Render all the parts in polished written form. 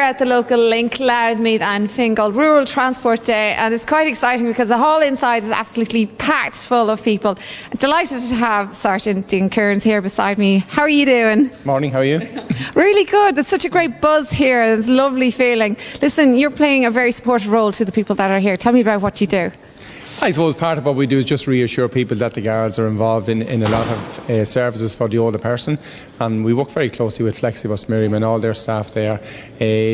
at the local Link Louth, Meath and Fingal Rural Transport Day, and it's quite exciting because the hall inside is absolutely packed full of people. Delighted to have Sergeant Dean Kearns here beside me. How are you doing? Morning, how are you? Really good. There's such a great buzz here. It's a lovely feeling. Listen, you're playing a very supportive role to the people that are here. Tell me about what you do. I suppose part of what we do is just reassure people that the guards are involved in a lot of services for the older person, and we work very closely with Flexibus, Marian and all their staff there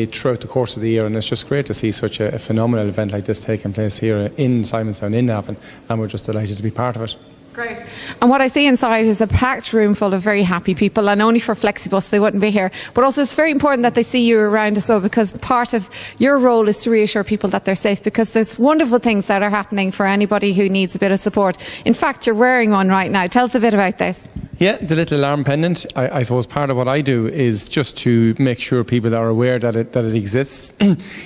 throughout the course of the year, and it's just great to see such a phenomenal event like this taking place here in Simonstown, in Navan, and we're just delighted to be part of it. Great. And what I see inside is a packed room full of very happy people, and only for Flexibus they wouldn't be here. But also it's very important that they see you around as well, because part of your role is to reassure people that they're safe, because there's wonderful things that are happening for anybody who needs a bit of support. In fact, you're wearing one right now. Tell us a bit about this. Yeah, the little alarm pendant. I suppose part of what I do is just to make sure people are aware that it exists.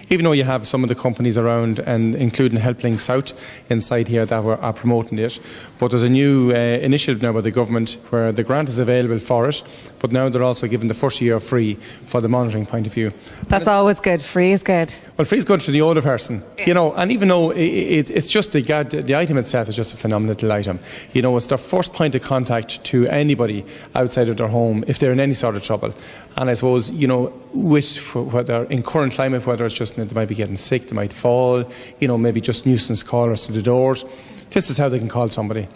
Even though you have some of the companies around, and including HelpLink South inside here, that are promoting it. But there's a new initiative now by the government where the grant is available for it, but now they're also giving the first year free for the monitoring point of view. That's always good. Free is good. Well, free is good for the older person, you know, and even though it's just the item itself is just a phenomenal little item. You know, it's their first point of contact to anybody outside of their home if they're in any sort of trouble. And I suppose, you know, with whether in current climate, whether it's just they might be getting sick, they might fall, you know, maybe just nuisance callers to the doors, this is how they can call somebody.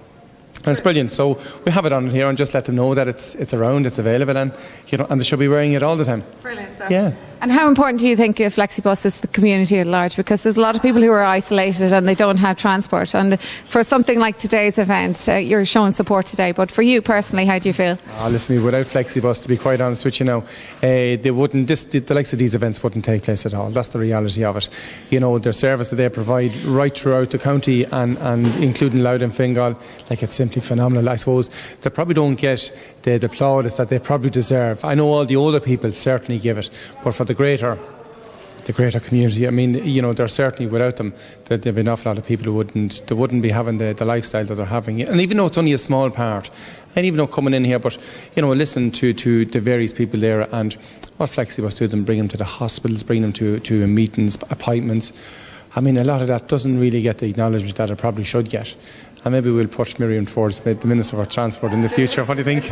And it's brilliant. So we have it on here and just let them know that it's around, it's available, and you know, and they should be wearing it all the time. Brilliant stuff. Yeah. And how important do you think Flexibus is to the community at large? Because there's a lot of people who are isolated and they don't have transport. And for something like today's event, you're showing support today. But for you personally, how do you feel? Oh, listen, without Flexibus, to be quite honest with you now, they wouldn't. The likes of these events wouldn't take place at all. That's the reality of it. You know, their service that they provide right throughout the county and including Louth and Fingal, like, it's simply phenomenal. I suppose they probably don't get the plaudits that they probably deserve. I know all the older people certainly give it, but for the greater community, I mean, you know, they're certainly, without them, that there'd be an awful lot of people who wouldn't be having the lifestyle that they're having. And even though it's only a small part, and even though coming in here, but you know, listen to the various people there, and what Flexibus do them, bring them to the hospitals, bring them to meetings, appointments. I mean, a lot of that doesn't really get the acknowledgement that it probably should get. And maybe we'll put Marian towards the Minister for Transport in the future. What do you think?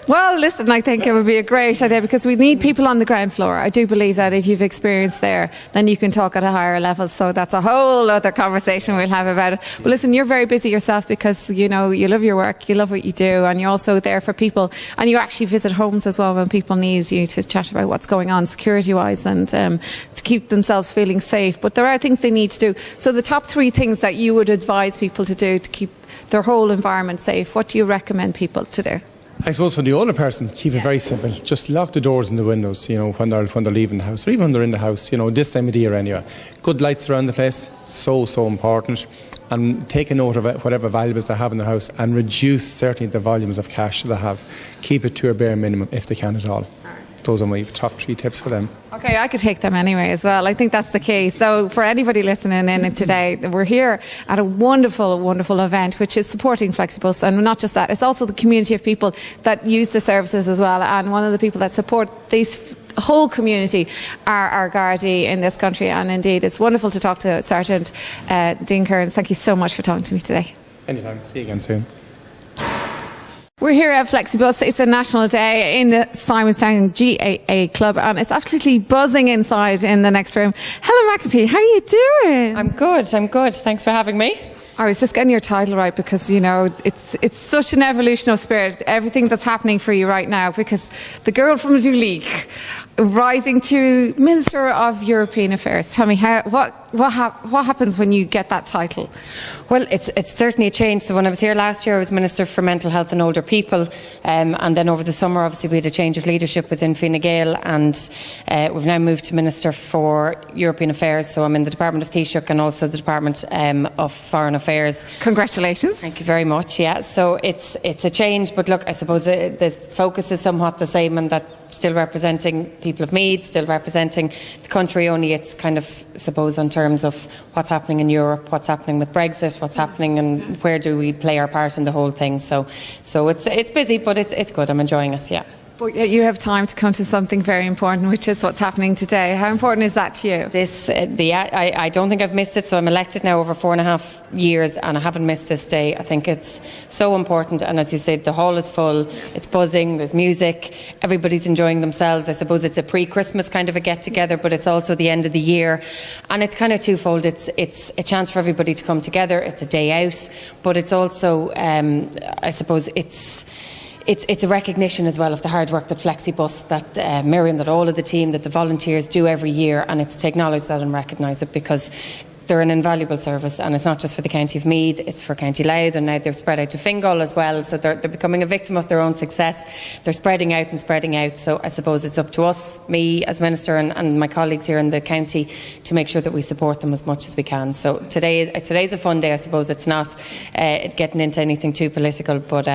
Well, listen, I think it would be a great idea, because we need people on the ground floor. I do believe that if you've experience there, then you can talk at a higher level. So that's a whole other conversation we'll have about it. But listen, you're very busy yourself, because, you know, you love your work, you love what you do, and you're also there for people. And you actually visit homes as well when people need you to chat about what's going on security-wise, and to keep themselves feeling safe. But there are things they need to do. So the top 3 things that you would advise people to do to keep their whole environment safe, what do you recommend people to do? I suppose for the older person, keep it very simple. Just lock the doors and the windows, you know, when they're leaving the house, or even when they're in the house, you know, this time of the year anyway. Good lights around the place, so important. And take a note of whatever valuables they have in their house, and reduce certainly the volumes of cash they have. Keep it to a bare minimum if they can at all. Those are my top 3 tips for them. Okay, I could take them anyway as well. I think that's the key. So for anybody listening in today, we're here at a wonderful, wonderful event which is supporting Flexibus, and not just that, it's also the community of people that use the services as well. And one of the people that support this whole community are our Gardaí in this country. And indeed, it's wonderful to talk to Sergeant Dean Kearns. Thank you so much for talking to me today. Anytime. See you again soon. We're here at Flexibus. It's a national day in the Simonstown GAA Club, and it's absolutely buzzing inside in the next room. Helen McEntee, how are you doing? I'm good. Thanks for having me. I was just getting your title right, because, you know, it's such an evolution of spirit, everything that's happening for you right now, because the girl from Duleek rising to Minister of European Affairs. Tell me, what happens when you get that title? Well, it's certainly a change. So when I was here last year, I was Minister for Mental Health and Older People, and then over the summer, obviously, we had a change of leadership within Fine Gael, and we've now moved to Minister for European Affairs. So I'm in the Department of Taoiseach and also the Department of Foreign Affairs. Congratulations. Thank you very much. Yeah, so it's a change, but look, I suppose the focus is somewhat the same, and that still representing people of Meath, still representing the country, only it's kind of, I suppose, in terms of what's happening in Europe, what's happening with Brexit, what's happening, and where do we play our part in the whole thing. So it's busy, but it's good. I'm enjoying it, yeah. But yet you have time to come to something very important, which is what's happening today. How important is that to you? I don't think I've missed it. So I'm elected now over 4.5 years, and I haven't missed this day. I think it's so important. And as you said, the hall is full. It's buzzing. There's music. Everybody's enjoying themselves. I suppose it's a pre-Christmas kind of a get-together, but it's also the end of the year, and it's kind of twofold. It's a chance for everybody to come together. It's a day out, but it's also, I suppose, it's a recognition as well of the hard work that FlexiBus, that Marian, that all of the team, that the volunteers do every year, and it's to acknowledge that and recognise it, because they're an invaluable service, and it's not just for the county of Meath, it's for County Louth, and now they've spread out to Fingal as well, so they're becoming a victim of their own success. They're spreading out, so I suppose it's up to us, me as Minister, and my colleagues here in the county, to make sure that we support them as much as we can. So today's a fun day. I suppose it's not getting into anything too political, but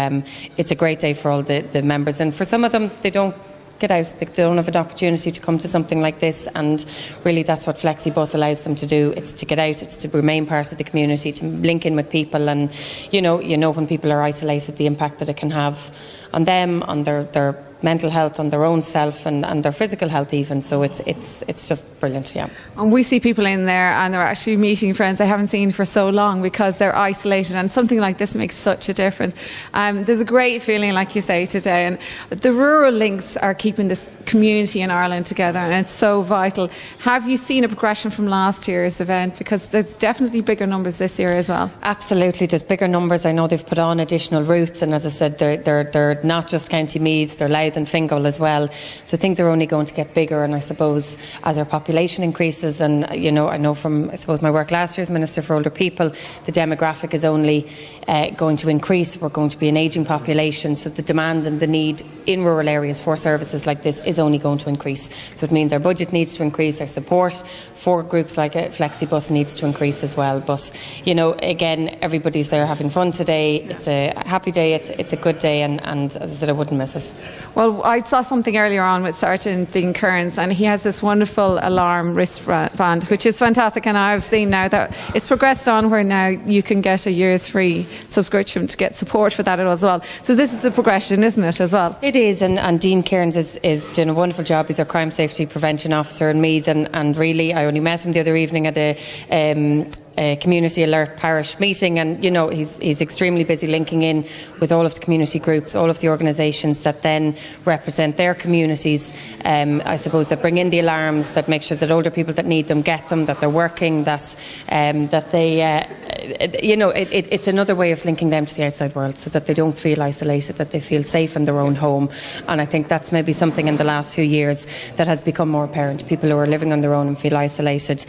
it's a great day for all the members, and for some of them, they don't get out. They don't have an opportunity to come to something like this, and really that's what FlexiBus allows them to do. It's to get out, it's to remain part of the community, to link in with people, and you know when people are isolated, the impact that it can have on them, on their mental health, on their own self, and their physical health even. So it's just brilliant, yeah. And we see people in there and they're actually meeting friends they haven't seen for so long because they're isolated, and something like this makes such a difference. There's a great feeling, like you say, today, and the rural links are keeping this community in Ireland together, and it's so vital. Have you seen a progression from last year's event? Because there's definitely bigger numbers this year as well. Absolutely, there's bigger numbers. I know they've put on additional routes, and as I said, they're not just County Meath, they're Louth and Fingal as well. So things are only going to get bigger, and I suppose as our population increases, and I know from my work last year as Minister for Older People, the demographic is only going to increase. We're going to be an ageing population, so the demand and the need in rural areas for services like this is only going to increase. So it means our budget needs to increase, our support for groups like FlexiBus needs to increase as well. But again, everybody's there having fun today. It's a happy day, it's a good day, and as I said, I wouldn't miss it. Well, I saw something earlier on with Sergeant Dean Kearns, and he has this wonderful alarm wristband, which is fantastic, and I've seen now that it's progressed on where now you can get a year's free subscription to get support for that as well. So this is a progression, isn't it, as well? It is, and Dean Kearns is doing a wonderful job. He's our Crime Safety Prevention Officer in Meath, and really I only met him the other evening at a community alert parish meeting, and he's extremely busy linking in with all of the community groups, all of the organisations that then represent their communities, I suppose, that bring in the alarms, that make sure that older people that need them get them, that they're working, that they it's another way of linking them to the outside world, so that they don't feel isolated, that they feel safe in their own home. And I think that's maybe something in the last few years that has become more apparent. People who are living on their own and feel isolated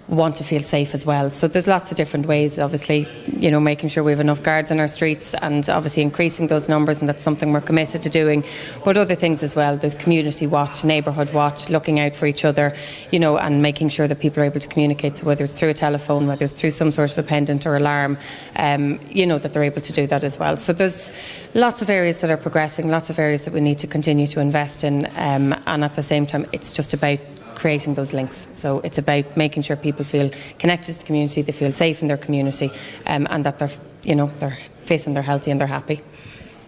want to feel safe as well. So there's lots of different ways, obviously, making sure we have enough guards on our streets, and obviously increasing those numbers, and that's something we're committed to doing. But other things as well, there's community watch, neighbourhood watch, looking out for each other, and making sure that people are able to communicate. So whether it's through a telephone, whether it's through some sort of a pendant or alarm, that they're able to do that as well. So there's lots of areas that are progressing, lots of areas that we need to continue to invest in, and at the same time, it's just about creating those links. So it's about making sure people feel connected to the community, they feel safe in their community, and that they're facing, they're healthy and they're happy.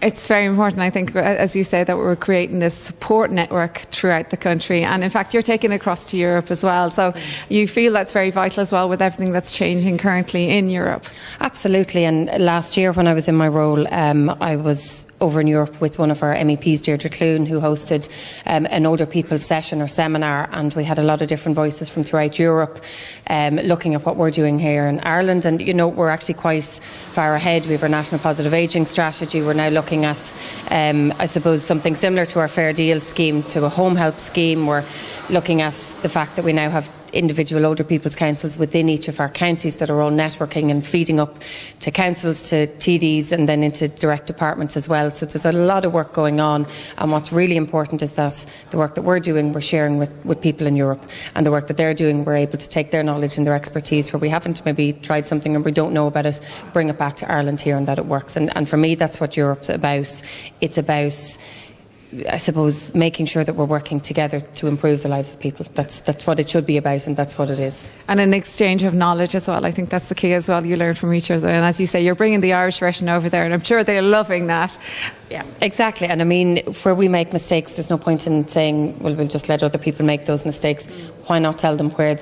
It's very important, I think, as you say, that we're creating this support network throughout the country, and in fact you're taking it across to Europe as well, so you feel that's very vital as well with everything that's changing currently in Europe. Absolutely, and last year when I was in my role, I was over in Europe with one of our MEPs, Deirdre Clune, who hosted an older people's session or seminar, and we had a lot of different voices from throughout Europe looking at what we're doing here in Ireland. And we're actually quite far ahead. We have our National Positive Ageing Strategy. We're now looking at I suppose something similar to our Fair Deal scheme, to a home help scheme. We're looking at the fact that we now have individual older people's councils within each of our counties that are all networking and feeding up to councils, to TDs, and then into direct departments as well. So there's a lot of work going on, and what's really important is that the work that we're doing, we're sharing with people in Europe, and the work that they're doing, we're able to take their knowledge and their expertise where we haven't maybe tried something and we don't know about it, bring it back to Ireland here, and that it works. And for me, that's what Europe's about. It's about I suppose, making sure that we're working together to improve the lives of people. That's what it should be about, and that's what it is. And an exchange of knowledge as well. I think that's the key as well. You learn from each other. And as you say, you're bringing the Irish version over there, and I'm sure they're loving that. Yeah, exactly. And I mean, where we make mistakes, there's no point in saying, well, we'll just let other people make those mistakes. Why not tell them where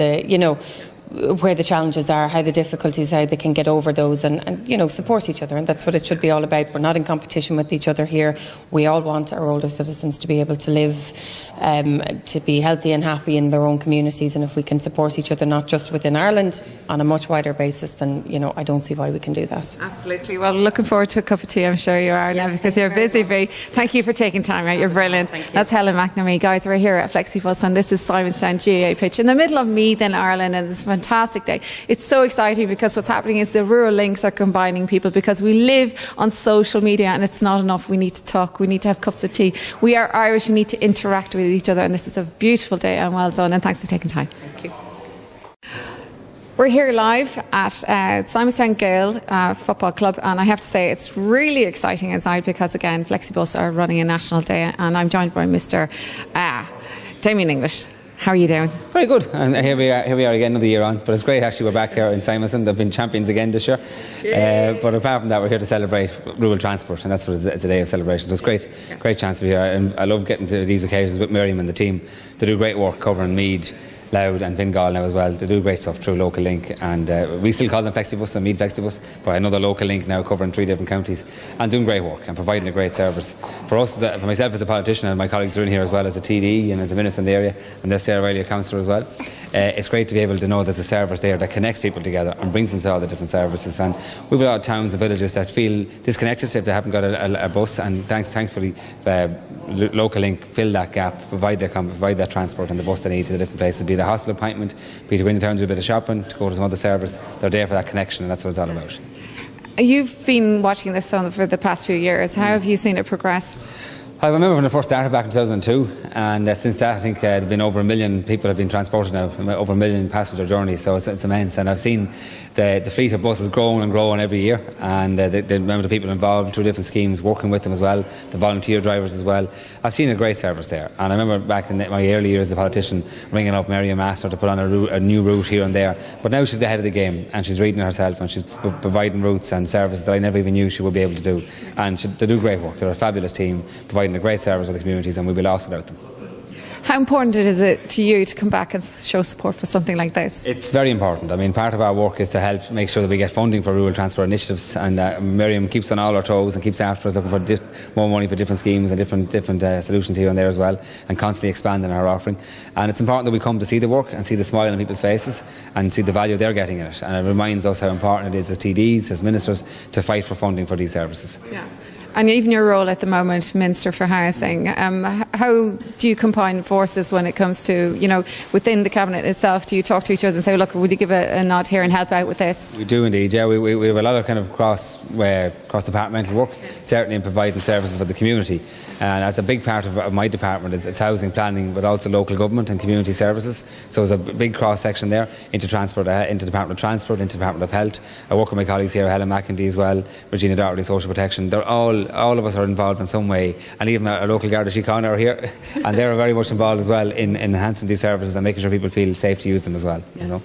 the challenges are, how the difficulties, how they can get over those, and support each other. And that's what it should be all about. We're not in competition with each other here. We all want our older citizens to be able to live, to be healthy and happy in their own communities. And if we can support each other, not just within Ireland, on a much wider basis, then, I don't see why we can do that. Absolutely. Well, looking forward to a cup of tea, I'm sure you are, now, because you're busy. Thank you for taking time out. You're brilliant. Thank you. That's Helen McNamee. Guys, we're here at FlexiBus, and this is Simonstown GAA pitch in the middle of Meath in Ireland, and it's a fantastic day. It's so exciting because what's happening is the rural links are combining people, because we live on social media and it's not enough. We need to talk, we need to have cups of tea. We are Irish, we need to interact with each other, and this is a beautiful day, and well done, and thanks for taking time. Thank you. We're here live at Simonstown Gael Football Club, and I have to say it's really exciting inside because, again, FlexiBus are running a national day, and I'm joined by Mr. Damien English. How are you doing? Very good, and here we are again another year on. But it's great actually, we're back here in Simonstown. They've been champions again this year. But apart from that, we're here to celebrate rural transport, and that's what it's a day of celebration. So it's great chance to be here, and I love getting to these occasions with Marian and the team. They do great work covering Meath, Louth and Fingal now as well. They do great stuff through Local Link, and we still call them FlexiBus and Meath FlexiBus, but another Local Link now covering 3 different counties and doing great work and providing a great service. For us, for myself as a politician, and my colleagues are in here as well as a TD and as a minister in the area, and there's Sarah Riley, a councillor as well. It's great to be able to know there's a service there that connects people together and brings them to all the different services. And we've a lot of towns and villages that feel disconnected if they haven't got a bus, and thankfully Local Link fill that gap, provide that transport and the bus they need to the different places, be it a hospital appointment, be it to go into town to do a bit of shopping, to go to some other service. They're there for that connection, and that's what it's all about. You've been watching this for the past few years. How have you seen it progress? I remember when I first started back in 2002, and since that I think there have been over 1 million people have been transported now, over 1 million passenger journeys, so it's immense. And I've seen the fleet of buses growing and growing every year, and the amount of people involved through different schemes, working with them as well, the volunteer drivers as well. I've seen a great service there, and I remember back in my early years as a politician ringing up Marian Master to put on a new route here and there, but now she's ahead of the game, and she's reading it herself, and she's providing routes and services that I never even knew she would be able to do. And they do great work. They're a fabulous team, providing a great service with the communities, and we'll be lost without them. How important is it to you to come back and show support for something like this? It's very important. I mean, part of our work is to help make sure that we get funding for rural transport initiatives, and Miriam keeps on all our toes and keeps after us, looking for more money for different schemes and different solutions here and there as well, and constantly expanding our offering. And it's important that we come to see the work and see the smile on people's faces and see the value they're getting in it. And it reminds us how important it is as TDs, as ministers, to fight for funding for these services. Yeah. And even your role at the moment, Minister for Housing, how do you combine forces when it comes to, within the Cabinet itself? Do you talk to each other and say, look, would you give a nod here and help out with this? We do indeed, yeah. We have a lot of kind of cross-departmental work, certainly in providing services for the community. And that's a big part of my department. It's housing planning, but also local government and community services. So there's a big cross-section there into transport, into the Department of Transport, into the Department of Health. I work with my colleagues here, Helen McEntee as well, Regina Doherty, Social Protection. They're all of us are involved in some way, and even our local Garda Síochána are here, and they're very much involved as well in enhancing these services and making sure people feel safe to use them as well. Yeah.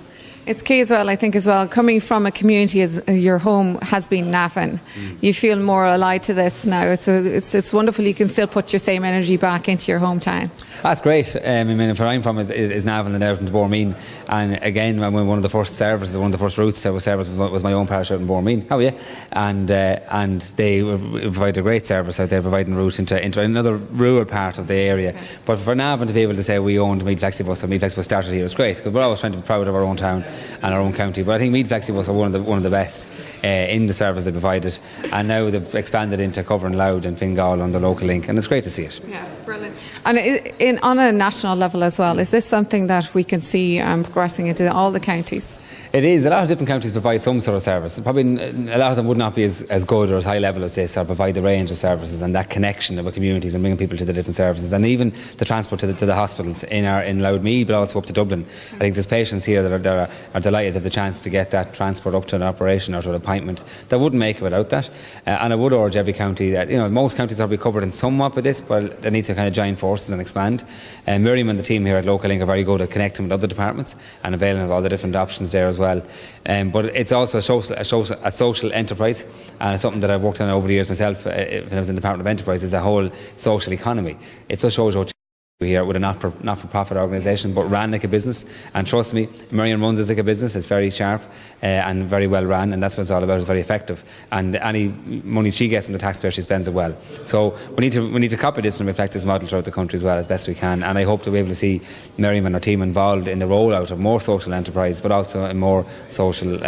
It's key as well, I think, coming from a community as your home has been Navan. You feel more allied to this now. It's wonderful you can still put your same energy back into your hometown. That's great. I mean, where I'm from is Navan and out into Bormeen, and again, when one of the first services, one of the first routes that was serviced was my own parish out in Bormeen. Oh yeah, and they provide a great service out there, providing routes into another rural part of the area. Okay. But for Navan to be able to say we owned Meath FlexiBus and Meath FlexiBus started here is great, because we're always trying to be proud of our own town and our own county. But I think Meath FlexiBus are one of the best in the service they provided, and now they've expanded into covering Louth and Fingal on the Local Link, and it's great to see it. Yeah, brilliant. And on a national level as well, is this something that we can see progressing into all the counties? It is. A lot of different counties provide some sort of service. Probably a lot of them would not be as good or as high level as this, or provide the range of services and that connection with communities and bringing people to the different services, and even the transport to the hospitals in Loudmead, but also up to Dublin. I think there's patients here that are delighted to have the chance to get that transport up to an operation or to an appointment. That wouldn't make it without that. And I would urge every county that, most counties are covered in somewhat with this, but they need to kind of join forces and expand. Marian and the team here at Local Link are very good at connecting with other departments and availing of all the different options there as well. But it's also a social enterprise, and it's something that I've worked on over the years myself when I was in the Department of Enterprise, is a whole social economy. It just shows what here with a not-for-profit organisation, but ran like a business. And trust me, Marian runs as like a business. It's very sharp and very well run, and that's what it's all about. It's very effective, and any money she gets from the taxpayer, she spends it well. So we need to copy this and reflect this model throughout the country as well as best we can. And I hope to be able to see Marian and her team involved in the rollout of more social enterprise, but also in more social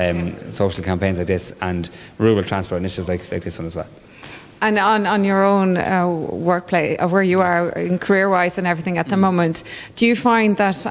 campaigns like this and rural transport initiatives like this one as well. And on your own workplace, where you are in career-wise and everything at the moment, do you find that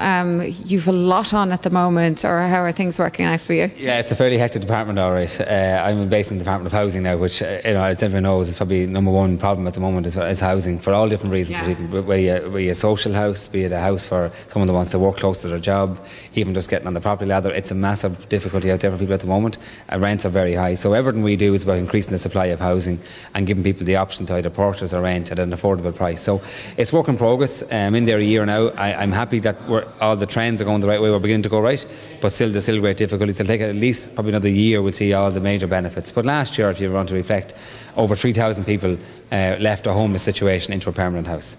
you've a lot on at the moment, or how are things working out for you? Yeah, it's a fairly hectic department, all right. I'm based in the Department of Housing now, which, as everyone knows, is probably number one problem at the moment is housing, for all different reasons. Yeah. Whether you're a social house, be it a house for someone that wants to work close to their job, even just getting on the property ladder, it's a massive difficulty out there for people at the moment. Rents are very high. So everything we do is about increasing the supply of housing and giving people the option to either purchase or rent at an affordable price. So it's work in progress. I'm in there a year now. I'm happy that all the trends are going the right way. We're beginning to go right, but there's still great difficulties. It'll take at least probably another year we'll see all the major benefits. But last year, if you want to reflect, over 3,000 people left a homeless situation into a permanent house.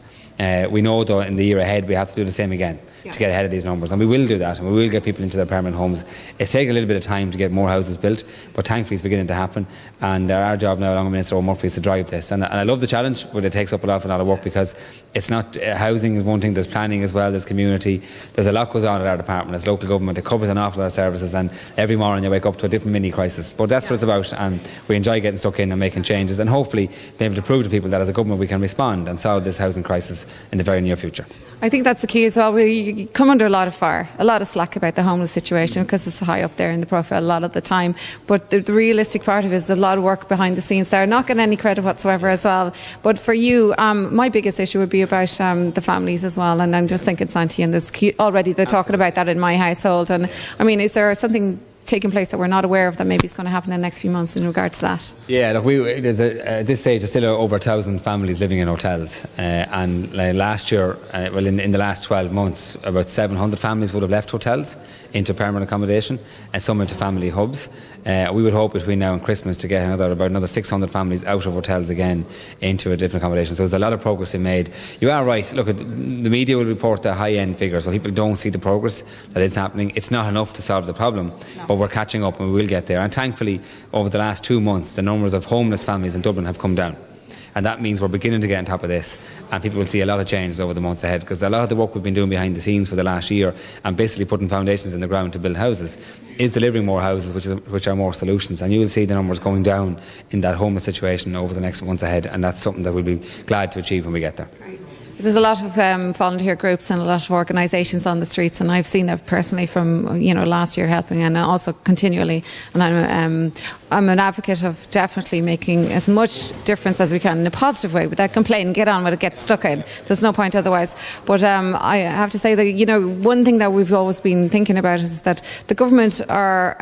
We know, though, in the year ahead we have to do the same again to get ahead of these numbers, and we will do that, and we will get people into their permanent homes. It's taken a little bit of time to get more houses built, but thankfully it's beginning to happen, and our job now along with Minister O'Murphy is to drive this, and I love the challenge, but it takes up an awful lot of work, because it's not housing is one thing, there's planning as well, there's community, there's a lot goes on at our department as local government. It covers an awful lot of services, and every morning you wake up to a different mini crisis, but that's what it's about, and we enjoy getting stuck in and making changes, and hopefully be able to prove to people that as a government we can respond and solve this housing crisis in the very near future. I think that's the key as well. We come under a lot of fire, a lot of slack about the homeless situation, because it's high up there in the profile a lot of the time. But the realistic part of it is a lot of work behind the scenes there, not getting any credit whatsoever as well. But for you, my biggest issue would be about the families as well. And I'm just thinking, Santi, and there's already they're talking about that in my household. And I mean, is there something taking place that we're not aware of that maybe is going to happen in the next few months in regard to that? Yeah, look, at this stage there's still over 1,000 families living in hotels, and last year, in the last 12 months, about 700 families would have left hotels into permanent accommodation and some into family hubs. We would hope between now and Christmas to get about another 600 families out of hotels again into a different accommodation. So there's a lot of progress being made. You are right. Look, the media will report the high-end figures, but people don't see the progress that is happening. It's not enough to solve the problem, but we're catching up and we will get there. And thankfully, over the last 2 months, the numbers of homeless families in Dublin have come down. And that means we're beginning to get on top of this, and people will see a lot of changes over the months ahead, because a lot of the work we've been doing behind the scenes for the last year and basically putting foundations in the ground to build houses is delivering more houses, which are more solutions, and you will see the numbers going down in that homeless situation over the next months ahead, and that's something that we'll be glad to achieve when we get there. There's a lot of volunteer groups and a lot of organisations on the streets, and I've seen that personally from last year helping, and also continually. And I'm an advocate of definitely making as much difference as we can in a positive way, without complaining. Get on with it, get stuck in. There's no point otherwise. But I have to say that one thing that we've always been thinking about is that the government are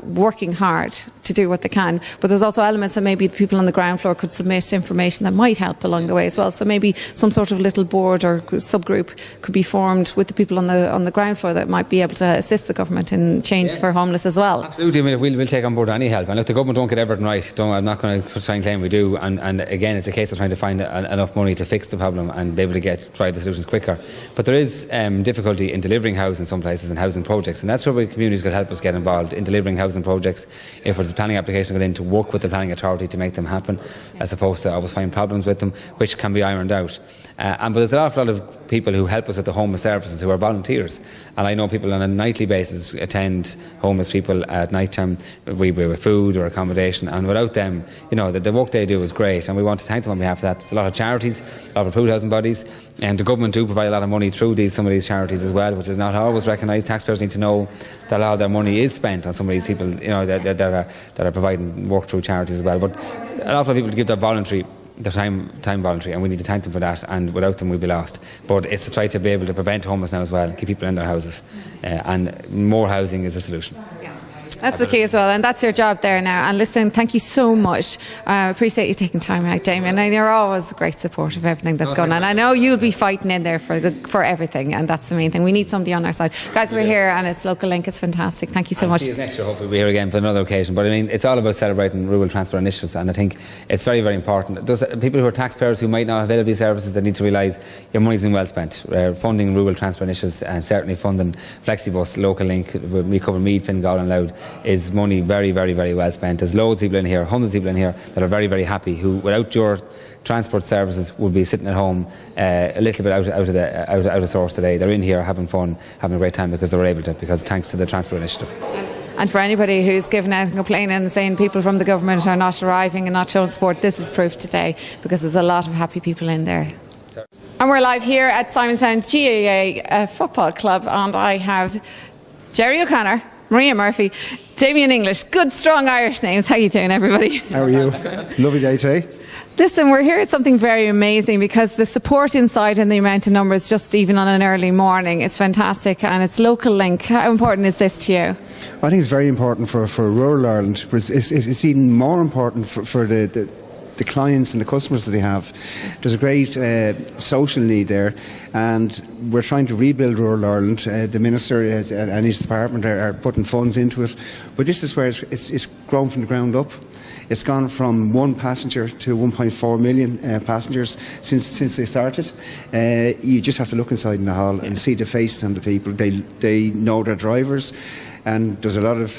working hard to do what they can, but there's also elements that maybe the people on the ground floor could submit information that might help along the way as well. So maybe some sort of little board or subgroup could be formed with the people on the ground floor that might be able to assist the government in changes for homeless as well. Absolutely. I mean, we'll take on board any help. And look, the government don't get everything right. I'm not going to try and claim we do. And again, it's a case of trying to find enough money to fix the problem and be able to drive the solutions quicker. But there is difficulty in delivering housing in some places and housing projects, and that's where the communities could help us get involved in delivering housing projects. If there's a planning application going in, to work with the planning authority to make them happen, as opposed to always find problems with them, which can be ironed out. But there's an awful lot of people who help us with the homeless services who are volunteers. And I know people on a nightly basis attend homeless people at night time with food or accommodation. And without them, the work they do is great. And we want to thank them on behalf of that. There's a lot of charities, a lot of food housing bodies. And the government do provide a lot of money through some of these charities as well, which is not always recognised. Taxpayers need to know that a lot of their money is spent on some of these people, that are providing work through charities as well. But a lot of people give their time voluntary, and we need to thank them for that, and without them we'd be lost. But it's to try to be able to prevent homelessness now as well, keep people in their houses, and more housing is a solution. That's the key as well, and that's your job there now. And listen, thank you so much. I appreciate you taking time out, Damien, and you're always a great support of everything that's going on. I know you'll be fighting in there for everything, and that's the main thing. We need somebody on our side. Guys, we're here, and it's Local Link. It's fantastic. Thank you so much. See you next year. Hopefully we'll be here again for another occasion. But I mean, it's all about celebrating rural transport initiatives, and I think it's very, very important. Those people who are taxpayers who might not avail of these services, they need to realise your money's been well spent. Funding rural transport initiatives, and certainly funding Flexibus, Local Link, we cover Meath, Fingal and Louth, is money very, very, very well spent. There's loads of people in here, hundreds of people in here that are very, very happy, who without your transport services would be sitting at home a little bit out of source today. They're in here having fun, having a great time because they were able to, because thanks to the transport initiative. And for anybody who's giving out and complaining and saying people from the government are not arriving and not showing support, this is proof today, because there's a lot of happy people in there. And we're live here at Simonstown GAA Football Club, and I have Jerry O'Connor, Maria Murphy, Damien English. Good, strong Irish names. How are you doing, everybody? How are you? Lovely day today. Listen, we're here at something very amazing, because the support inside and the amount of numbers, just even on an early morning, is fantastic, and it's Local Link. How important is this to you? I think it's very important for rural Ireland. It's even more important for the clients and the customers that they have. There's a great social need there, and we're trying to rebuild rural Ireland. The Minister and his department are putting funds into it, but this is where it's grown from the ground up. It's gone from 1 passenger to 1.4 million passengers since they started. You just have to look inside in the hall and see the faces on the people. They know their drivers. And there's a lot of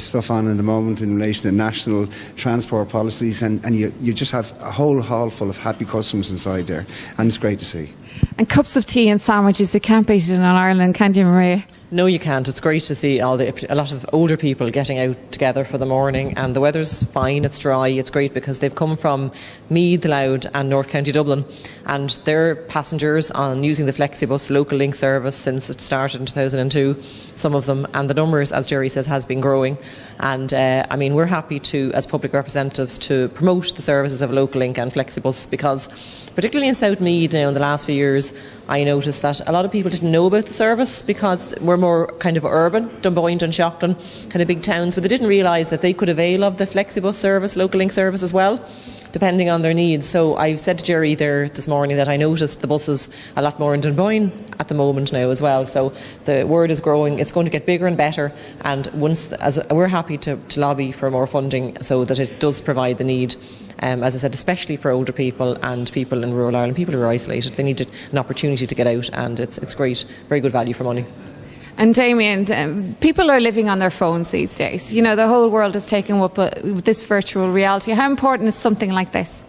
stuff on in the moment in relation to national transport policies, and you just have a whole hall full of happy customers inside there, and it's great to see. And cups of tea and sandwiches, you can't beat it in Ireland, can you, Maria? No, you can't. It's great to see a lot of older people getting out together for the morning, and the weather's fine, it's dry, it's great, because they've come from Meath, Louth and North County Dublin, and they're passengers on using the Flexibus Local Link service since it started in 2002, some of them, and the numbers, as Jerry says, has been growing. And I mean, we're happy to, as public representatives, to promote the services of Local Link and Flexibus, because particularly in South Meath now in the last few years, I noticed that a lot of people didn't know about the service, because we're more kind of urban, Dunboyne and Shockland, kind of big towns, but they didn't realise that they could avail of the Flexibus service, Local Link service as well, depending on their needs. So I said to Jerry there this morning that I noticed the buses a lot more in Dunboyne at the moment now as well. So the word is growing, it's going to get bigger and better, and we're happy to lobby for more funding so that it does provide the need. As I said, especially for older people and people in rural Ireland, people who are isolated, they need an opportunity to get out, and it's great, very good value for money. And Damien, people are living on their phones these days. You know, the whole world is taken up with this virtual reality. How important is something like this?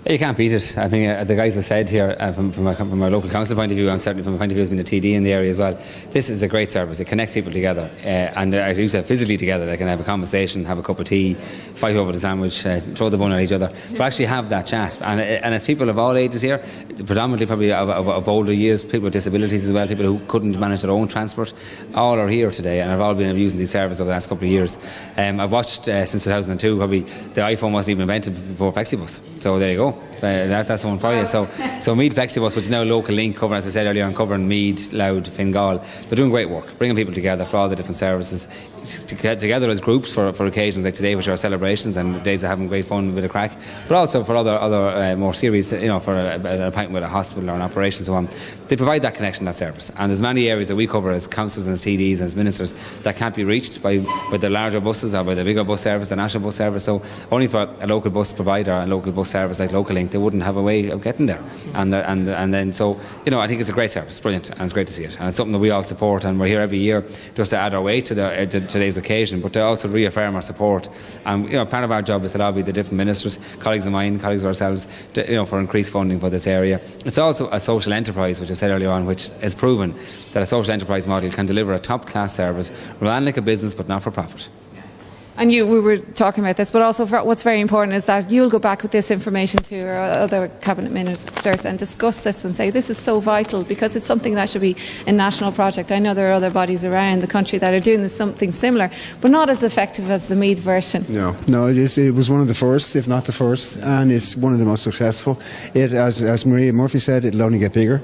You can't beat it. I mean, the guys have said here, from my local council point of view, and certainly from a point of view as being a TD in the area as well, this is a great service. It connects people together, and I use it physically together. They can have a conversation, have a cup of tea, fight over the sandwich, throw the bun at each other, but actually have that chat. And it's people of all ages here, predominantly probably of older years, people with disabilities as well, people who couldn't manage their own transport, all are here today and have all been using these services over the last couple of years. I've watched since 2002, probably the iPhone wasn't even invented before Flexibus. So there you go. That's the one for you. So Meath Flexibus, which is now Local Link, covering, as I said earlier, covering Meath, Louth, Fingal, they're doing great work, bringing people together for all the different services, together as groups for occasions like today, which are celebrations and days of having great fun with a crack, but also for other more serious, for an appointment with a hospital or an operation and so on. They provide that connection, that service, and there's many areas that we cover as councils and as TDs and as ministers that can't be reached by the larger buses or by the bigger bus service, the national bus service. So only for a local bus provider and local bus service like local link, they wouldn't have a way of getting there. And then, so, you know, I think it's a great service, brilliant, and it's great to see it. And it's something that we all support, and we're here every year just to add our weight to today's occasion, but to also reaffirm our support. And, you know, part of our job is to lobby the different ministers, colleagues of mine, colleagues of ourselves, you know, for increased funding for this area. It's also a social enterprise, which I said earlier on, which has proven that a social enterprise model can deliver a top-class service, run like a business, but not for profit. And we were talking about this, but also what's very important is that you'll go back with this information to your other cabinet ministers and discuss this and say this is so vital, because it's something that should be a national project. I know there are other bodies around the country that are doing something similar, but not as effective as the Meath version. No, it was one of the first, if not the first, and it's one of the most successful. It, as Maria Murphy said, it'll only get bigger.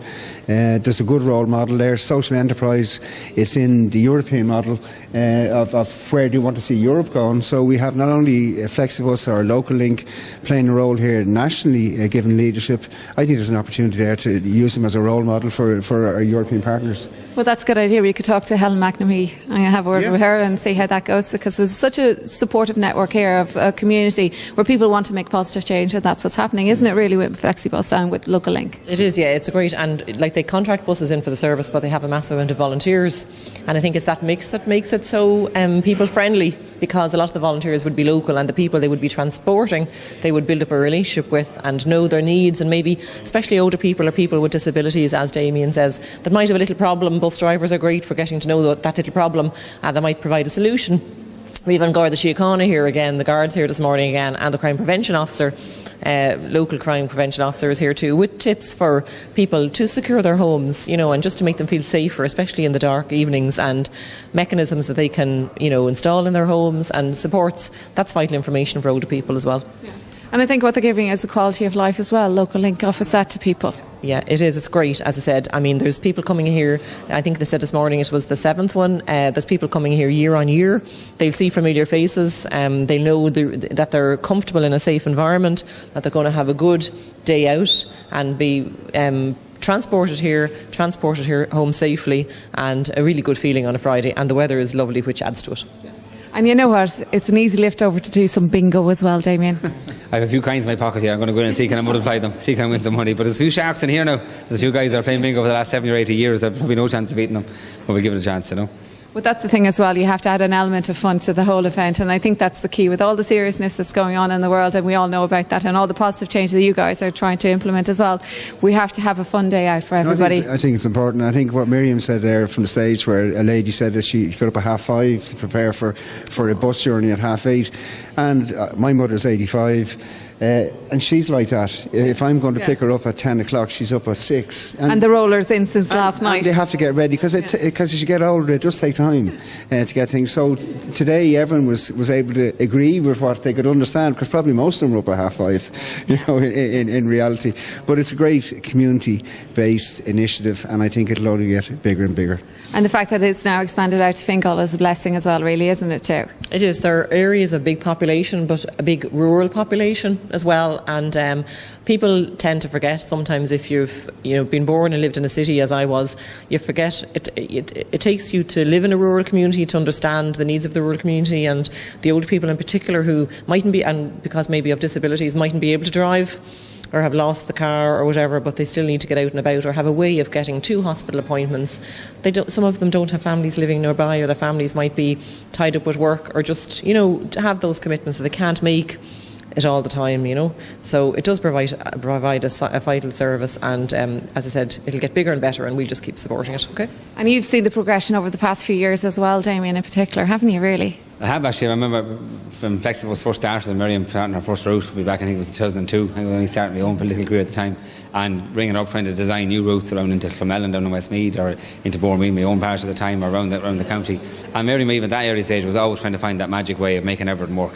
There's a good role model there. Social enterprise, it's in the European model of where do you want to see Europe go. So we have not only Flexibus or Local Link playing a role here nationally, given leadership. I think there's an opportunity there to use them as a role model for our European partners. Well, that's a good idea. We could talk to Helen McEntee and have a word with her and see how that goes, because there's such a supportive network here of a community where people want to make positive change, and that's what's happening, isn't it, really, with Flexibus and with Local Link? It is, yeah. It's a great, and like they contract buses in for the service, but they have a massive amount of volunteers, and I think it's that mix that makes it so people friendly, because a lot of the volunteers would be local, and the people they would be transporting they would build up a relationship with and know their needs, and maybe especially older people or people with disabilities, as Damien says, that might have a little problem. Bus drivers are great for getting to know that little problem, and they might provide a solution. We have Garda Síochána here again, the guards here this morning again, and the crime prevention officer, local crime prevention officer is here too, with tips for people to secure their homes, you know, and just to make them feel safer, especially in the dark evenings, and mechanisms that they can, you know, install in their homes, and supports. That's vital information for older people as well. Yeah. And I think what they're giving is the quality of life as well. Local Link offers that to people. Yeah, it is. It's great, as I said. I mean, there's people coming here. I think they said this morning it was the 7th one. There's people coming here year on year. They'll see familiar faces. They know that they're comfortable in a safe environment, that they're going to have a good day out and be transported here home safely, and a really good feeling on a Friday. And the weather is lovely, which adds to it. And you know what? It's an easy lift over to do some bingo as well, Damien. I have a few coins in my pocket here. I'm going to go in and see can I multiply them, see can I win some money. But there's a few sharks in here now. There's a few guys that are playing bingo for the last 70 or 80 years. There's probably no chance of beating them, but we'll give it a chance, you know. But that's the thing as well, you have to add an element of fun to the whole event, and I think that's the key with all the seriousness that's going on in the world, and we all know about that, and all the positive change that you guys are trying to implement as well. We have to have a fun day out for everybody. I think it's important. I think what Miriam said there from the stage, where a lady said that she got up at 5:30 to prepare for a bus journey at 8:30, and my mother's 85. And she's like that. If I'm going to pick her up at 10 o'clock, she's up at 6. And the roller's in since last night. And they have to get ready, because as you get older, it does take time to get things. So today, everyone was able to agree with what they could understand, because probably most of them were up at 5:30, you know, in reality. But it's a great community-based initiative, and I think it'll only get bigger and bigger. And the fact that it's now expanded out to Fingal is a blessing as well, really, isn't it too? It is. There are areas of big population, but a big rural population as well. And people tend to forget sometimes, if you've been born and lived in a city as I was, you forget it takes you to live in a rural community to understand the needs of the rural community, and the old people in particular who mightn't be, and because maybe of disabilities, mightn't be able to drive, or have lost the car or whatever, but they still need to get out and about, or have a way of getting to hospital appointments. Some of them don't have families living nearby, or their families might be tied up with work, or just, to have those commitments that they can't make it all the time, So it does provide a vital service, and as I said, it'll get bigger and better, and we'll just keep supporting it, okay? And you've seen the progression over the past few years as well, Damien, in particular, haven't you, really? I have actually. I remember when Flexibus first started, and Marian started her first route, we back, I think it was 2002. I was only starting my own political career at the time, and ringing up trying to design new routes around into Clonmel down in Westmeath, or into Bournemouth, my own parish at the time, or around the county. And Marian, even at that early stage, was always trying to find that magic way of making everything work.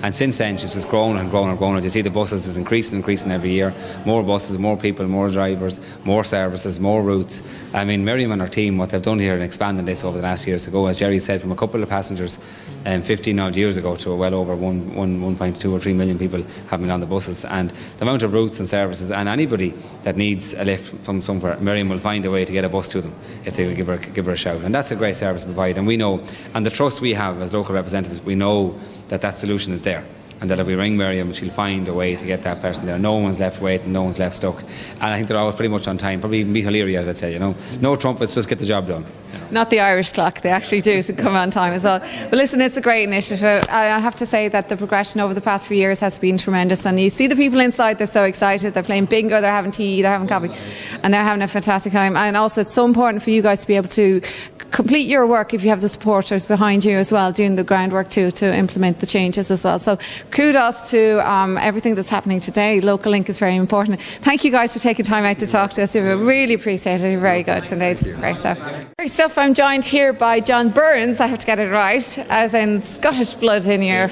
And since then, she's just grown and grown and grown. And you see the buses is increasing every year. More buses, more people, more drivers, more services, more routes. I mean, Miriam and her team, what they've done here in expanding this over the last years ago, as Jerry said, from a couple of passengers 15 odd years ago to well over 1.2 or 3 million people have been on the buses. And the amount of routes and services, and anybody that needs a lift from somewhere, Miriam will find a way to get a bus to them if they will give her a shout. And that's a great service to provide. And we know, and the trust we have as local representatives, we know that solution is there. and that if we ring Marian, she'll find a way to get that person there. No one's left waiting, no one's left stuck, and I think they're always pretty much on time. Probably even Meath O'Leary, I'd say, no trumpets, just get the job done. Not the Irish clock, they actually do to come on time as well. But listen, it's a great initiative. I have to say that the progression over the past few years has been tremendous, and you see the people inside, they're so excited, they're playing bingo, they're having tea, they're having coffee, and they're having a fantastic time. And also it's so important for you guys to be able to complete your work if you have the supporters behind you as well, doing the groundwork too, to implement the changes as well. So kudos to everything that's happening today. Local Link is very important. Thank you guys for taking time out to talk to us. We really appreciate it. Very good indeed. Great stuff. Great stuff. I'm joined here by John Burns, I have to get it right, as in Scottish blood in you.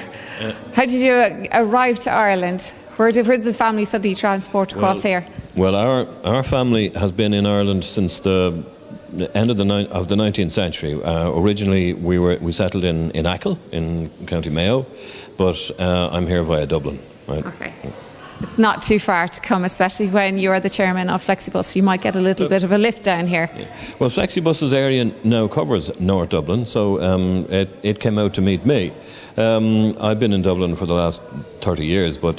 How did you arrive to Ireland? Where did the family suddenly transport across here? Well, our family has been in Ireland since the end of the 19th century. Originally, we settled in Achill, in County Mayo, but I'm here via Dublin. Right? Okay. It's not too far to come, especially when you're the chairman of Flexibus. You might get a little bit of a lift down here. Yeah. Well, Flexibus's area now covers North Dublin, so it came out to meet me. I've been in Dublin for the last 30 years, but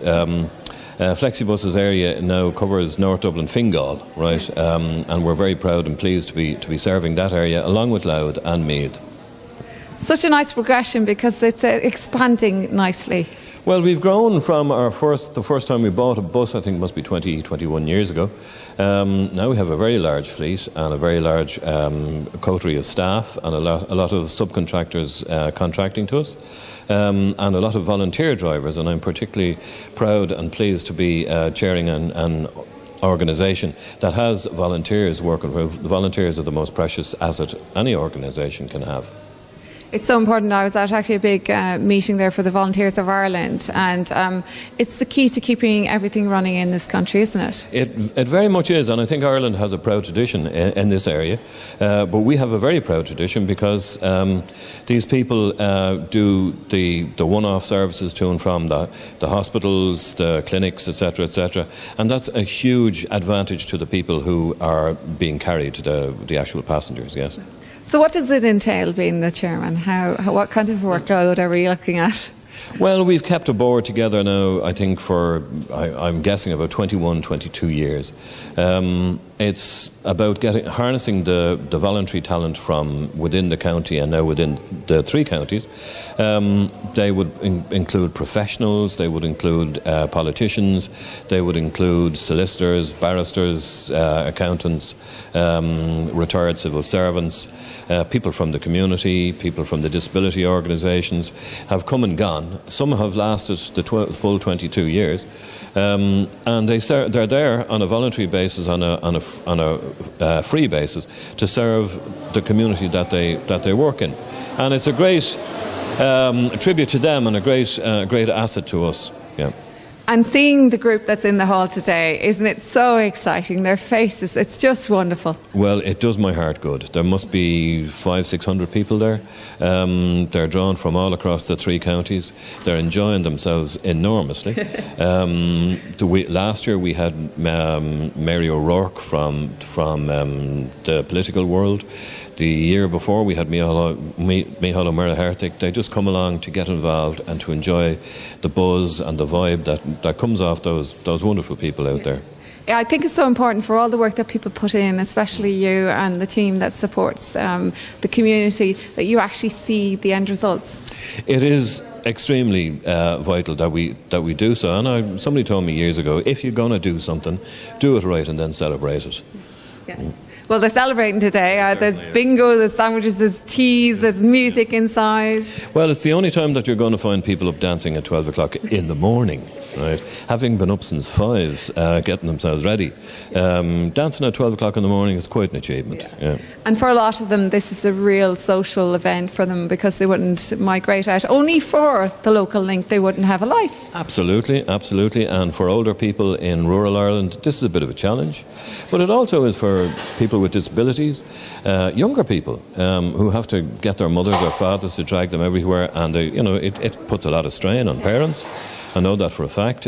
Flexibus's area now covers North Dublin Fingal, right? And we're very proud and pleased to be serving that area along with Louth and Meath. Such a nice progression because it's expanding nicely. Well, we've grown from the first time we bought a bus, I think it must be 20, 21 years ago. Now we have a very large fleet and a very large coterie of staff and a lot of subcontractors contracting to us, and a lot of volunteer drivers. And I'm particularly proud and pleased to be chairing an organisation that has volunteers working. The volunteers are the most precious asset any organisation can have. It's so important. I was at actually a big meeting there for the Volunteers of Ireland, and it's the key to keeping everything running in this country, isn't it? It very much is, and I think Ireland has a proud tradition in this area, but we have a very proud tradition because these people do the one-off services to and from the hospitals, the clinics, etc., and that's a huge advantage to the people who are being carried, the actual passengers, yes. So what does it entail being the chairman? What kind of workload are we looking at? Well, we've kept a board together now, I think, for, I'm guessing, about 21, 22 years. It's about harnessing the voluntary talent from within the county and now within the 3 counties. They would include professionals, they would include politicians, they would include solicitors, barristers, accountants, retired civil servants, people from the community, people from the disability organisations have come and gone. Some have lasted the full 22 years, and they're there on a voluntary basis, on a free basis, to serve the community that they work in, and it's a great tribute to them and a great asset to us. Yeah. And seeing the group that's in the hall today, isn't it so exciting? Their faces, it's just wonderful. Well, it does my heart good. There must be 500-600 people there. They're drawn from all across the 3 counties. They're enjoying themselves enormously. Last year we had Mary O'Rourke from the political world. The year before we had Mícheál O'Meara. They just come along to get involved and to enjoy the buzz and the vibe that comes off those wonderful people out there. Yeah, I think it's so important for all the work that people put in, especially you and the team that supports the community, that you actually see the end results. It is extremely vital that we do so. And somebody told me years ago, if you're going to do something, do it right and then celebrate it. Yeah. Well, they're celebrating today. There's bingo, there's sandwiches, there's teas, there's music inside. Well, it's the only time that you're going to find people up dancing at 12 o'clock in the morning, right? Having been up since 5, getting themselves ready. Dancing at 12 o'clock in the morning is quite an achievement. Yeah. And for a lot of them, this is a real social event for them because they wouldn't migrate out. Only for the local link, they wouldn't have a life. Absolutely. And for older people in rural Ireland, this is a bit of a challenge. But it also is for people with disabilities, younger people who have to get their mothers or fathers to drag them everywhere, and it puts a lot of strain on parents. I know that for a fact.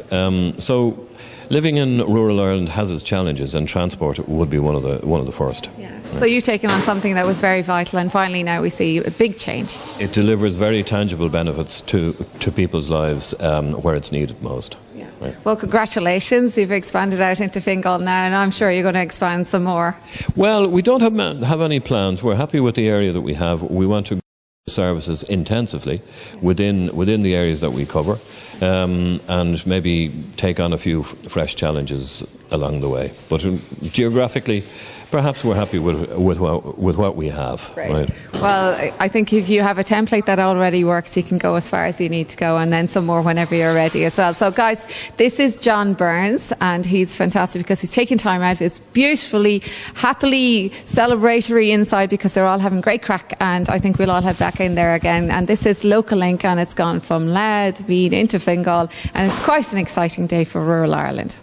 So living in rural Ireland has its challenges, and transport would be one of the first. Yeah. So you've taken on something that was very vital, and finally now we see a big change. It delivers very tangible benefits to people's lives where it's needed most. Yeah. Right. Well, congratulations. You've expanded out into Fingal now, and I'm sure you're going to expand some more. Well, we don't have any plans. We're happy with the area that we have. We want to grow services intensively within the areas that we cover, and maybe take on a few fresh challenges along the way. But geographically, perhaps we're happy with what we have. Right. Well, I think if you have a template that already works, you can go as far as you need to go, and then some more whenever you're ready as well. So guys, this is John Burns, and he's fantastic because he's taking time out. It's beautifully, happily celebratory inside because they're all having great crack, and I think we'll all head back in there again. And this is Local Link, and it's gone from Louth, Meath into Fingal, and it's quite an exciting day for rural Ireland.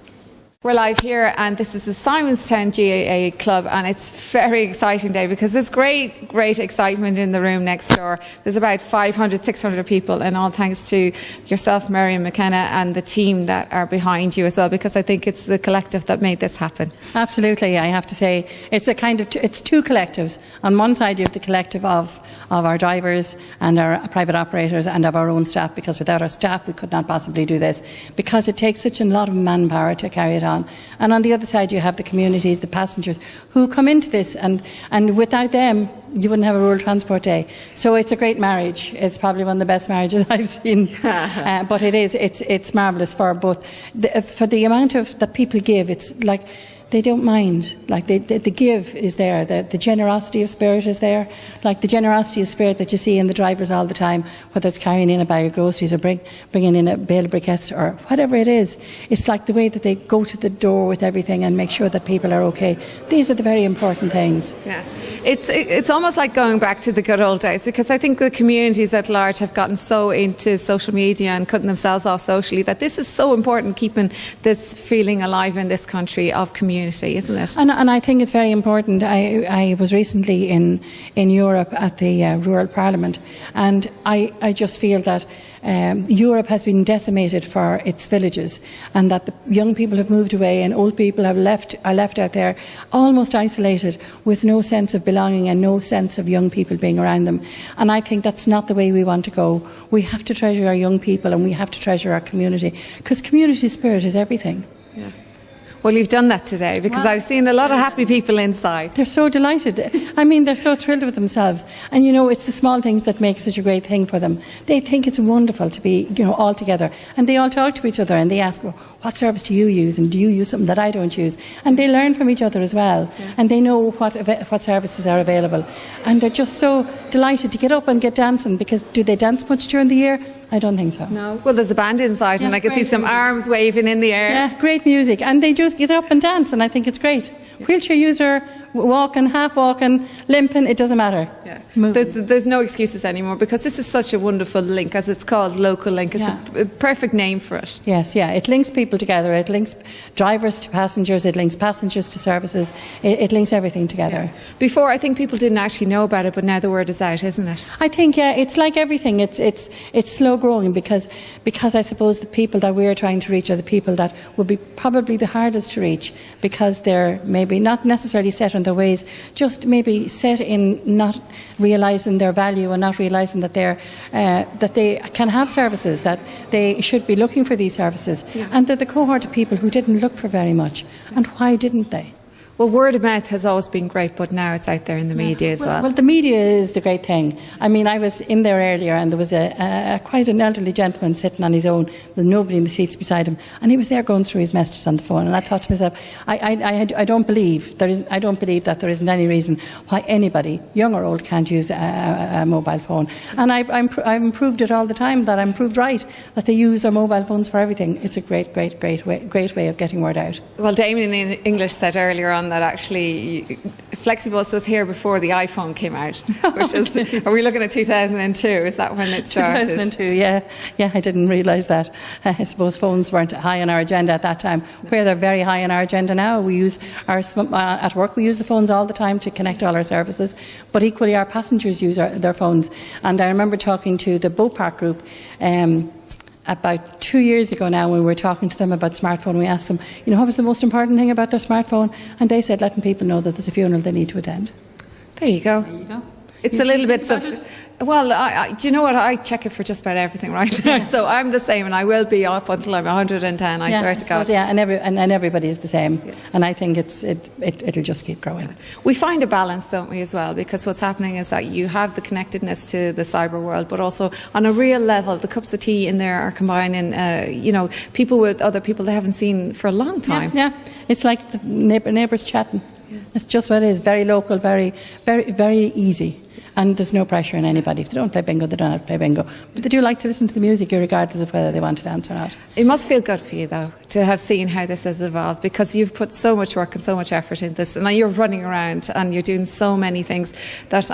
We're live here, and this is the Simonstown GAA Club, and it's a very exciting day because there's great excitement in the room next door. There's about 500, 600 people, and all thanks to yourself, Marian, McEntee, and the team that are behind you as well, because I think it's the collective that made this happen. Absolutely, I have to say it's it's two collectives. On one side, you have the collective of our drivers and our private operators and of our own staff, because without our staff we could not possibly do this, because it takes such a lot of manpower to carry it on. And on the other side you have the communities, the passengers who come into this, and without them you wouldn't have a rural transport day. So it's a great marriage. It's probably one of the best marriages I've seen. But it's marvellous for both for the amount of that people give. It's like they don't mind. Like the give is there, the generosity of spirit is there, like the generosity of spirit that you see in the drivers all the time, whether it's carrying in a bag of groceries or bringing in a bale of briquettes or whatever it is. It's like the way that they go to the door with everything and make sure that people are okay. These are the very important things. Yeah, it's almost like going back to the good old days, because I think the communities at large have gotten so into social media and cutting themselves off socially that this is so important, keeping this feeling alive in this country of community, isn't it? And I think it's very important. I was recently in Europe at the Rural Parliament, and I just feel that Europe has been decimated for its villages, and that the young people have moved away and old people are left out there almost isolated with no sense of belonging and no sense of young people being around them. And I think that's not the way we want to go. We have to treasure our young people, and we have to treasure our community, because community spirit is everything. Yeah. Well, you've done that today, because I've seen a lot of happy people inside. They're so delighted. I mean, they're so thrilled with themselves. And, you know, it's the small things that make such a great thing for them. They think it's wonderful to be, you know, all together. And they all talk to each other, and they ask, well, what service do you use? And do you use something that I don't use? And they learn from each other as well. Yeah. And they know what services are available. And they're just so delighted to get up and get dancing, because do they dance much during the year? I don't think so. No. Well, there's a band inside, and I can see some arms waving in the air. Yeah, great music. And they just get up and dance, and I think it's great. Yeah. Wheelchair user, walking, half walking, limping, it doesn't matter. Yeah. There's no excuses anymore, because this is such a wonderful link, as it's called, Local Link. It's a perfect name for it. Yes, yeah. It links people together. It links drivers to passengers. It links passengers to services. It links everything together. Yeah. Before, I think people didn't actually know about it, but now the word is out, isn't it? I think, yeah, it's like everything. It's slow growing, because I suppose the people that we're trying to reach are the people that will be probably the hardest to reach, because they're maybe not necessarily set in their ways, just maybe set in not realising their value and not realising that they can have services, that they should be looking for these services. Yeah. And they're the cohort of people who didn't look for very much. And why didn't they? Well, word of mouth has always been great, but now it's out there in the media as well. Well, the media is the great thing. I mean, I was in there earlier, and there was quite an elderly gentleman sitting on his own with nobody in the seats beside him, and he was there going through his messages on the phone. And I thought to myself, I don't believe that there isn't any reason why anybody, young or old, can't use a mobile phone. And I've improved it all the time. That I'm proved right, that they use their mobile phones for everything. It's a great way of getting word out. Well, Damien in English said earlier on that actually Flexibus was here before the iPhone came out, which is, are we looking at 2002? Is that when it started? 2002, yeah, I didn't realise that. I suppose phones weren't high on our agenda at that time, where they're very high on our agenda now. We use at work we use the phones all the time to connect all our services, but equally our passengers use their phones. And I remember talking to the Boat Park group about 2 years ago now, when we were talking to them about smartphone, we asked them, what was the most important thing about their smartphone? And they said letting people know that there's a funeral they need to attend. There you go. It's a little bit of... Well, do you know what? I check it for just about everything, right? So I'm the same, and I will be up until I'm 110. I swear to God. Yeah, and everybody's the same. Yeah. And I think it'll just keep growing. We find a balance, don't we, as well? Because what's happening is that you have the connectedness to the cyber world, but also on a real level, the cups of tea in there are combining, people with other people they haven't seen for a long time. Yeah. It's like the neighbours chatting. Yeah. It's just what it is. Very local, very, very, very easy. And there's no pressure on anybody. If they don't play bingo, they don't have to play bingo. But they do like to listen to the music, regardless of whether they want to dance or not. It must feel good for you, though, to have seen how this has evolved, because you've put so much work and so much effort into this. And now you're running around and you're doing so many things that,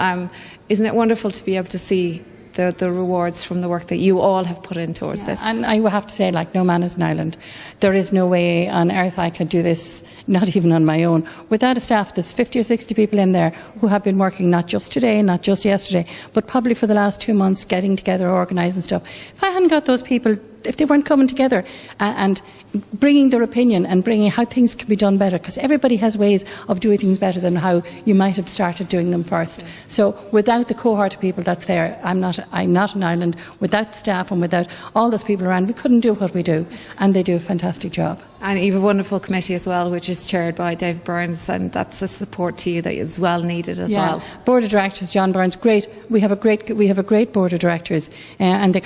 isn't it wonderful to be able to see the rewards from the work that you all have put in towards this? And I will have to say, no man is an island. There is no way on earth I could do this, not even on my own, without a staff. There's 50 or 60 people in there who have been working not just today, not just yesterday, but probably for the last 2 months, getting together, organising stuff. If I hadn't got those people, if they weren't coming together and bringing their opinion and bringing how things can be done better, because everybody has ways of doing things better than how you might have started doing them first. So without the cohort of people that's there, I'm not an island. Without the staff and without all those people around, we couldn't do what we do, and they do a fantastic job. And you have a wonderful committee as well, which is chaired by David Burns, and that's a support to you that is well needed as well. Board of Directors, John Burns, great. We have a great board of directors, and they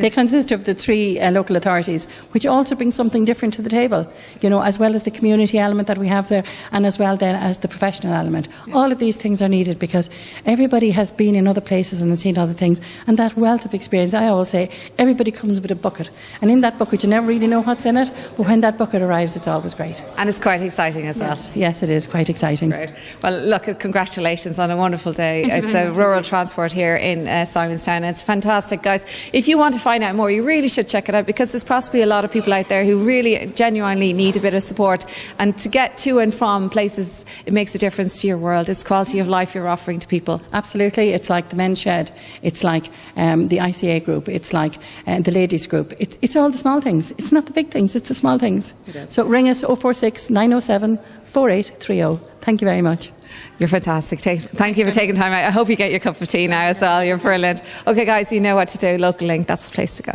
consist of the 3 local authorities, which also bring something different to the table, as well as the community element that we have there, and as well then as the professional element. Yeah. All of these things are needed because everybody has been in other places and has seen other things, and that wealth of experience. I always say everybody comes with a bucket, and in that bucket you never really know what's in it, but when that bucket arrives, it's always great. And it's quite exciting as well. Yes, it is quite exciting. Great. Well, look, congratulations on a wonderful day. It's a rural transport here in Simonstown. It's fantastic, guys. If you want to find out more, you really should check it out, because there's possibly a lot of people out there who really genuinely need a bit of support, and to get to and from places, it makes a difference to your world. It's quality of life you're offering to people. Absolutely. It's like the men's shed, it's like the ICA group, it's like the ladies group. It's all the small things. It's not the big things, it's the small things. So ring us 046 907 4830. Thank you very much. You're fantastic. Thank you for taking time out. I hope you get your cup of tea now as well. You're brilliant. Okay, guys, you know what to do. Local Link, that's the place to go.